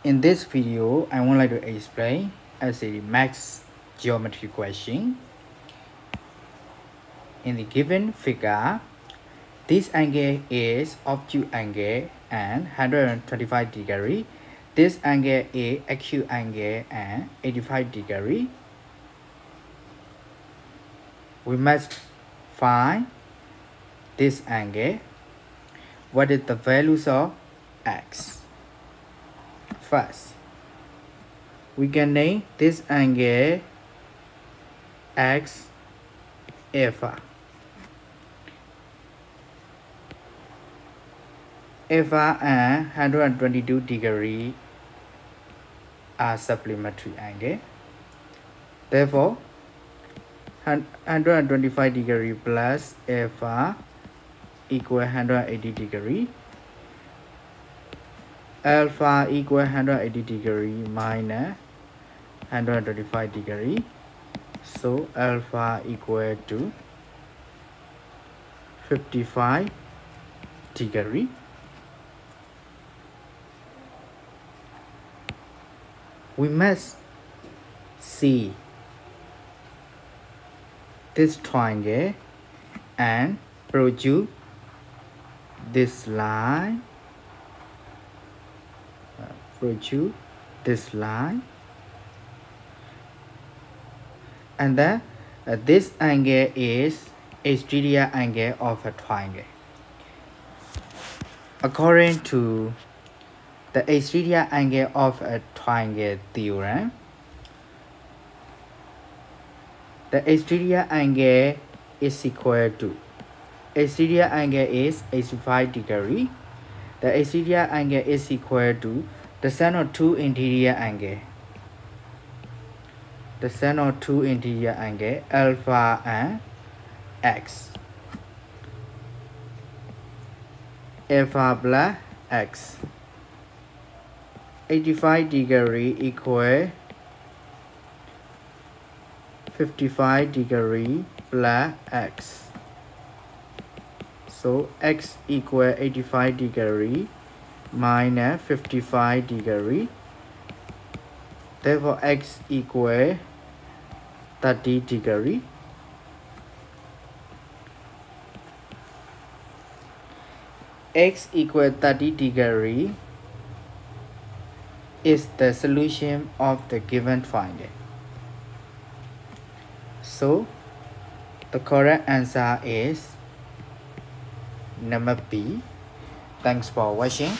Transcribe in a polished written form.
In this video, I would like to explain as a max geometry question. In the given figure, this angle is obtuse angle and 125 degree. This angle is acute angle and 85 degree. We must find this angle. What is the values of x? First, we can name this angle x alpha. Alpha and 122 degree are supplementary angle. Therefore, 125 degree plus alpha equal 180 degree. Alpha equal 180 degree minus 125 degree. So alpha equal to 55 degree. We must see this triangle and produce this line. And then this angle is exterior angle of a triangle. According to the exterior angle of a triangle theorem, the exterior angle is equal to exterior angle is 85 degree. The exterior angle is equal to the sum of two interior angle. The sum of two interior angle alpha and x. Alpha plus x. 85 degree equal 55 degree plus x. So x equal 85 degree minus 55 degree. Therefore x equal 30 degree. X equal 30 degree is the solution of the given triangle. So the correct answer is number B. Thanks for watching.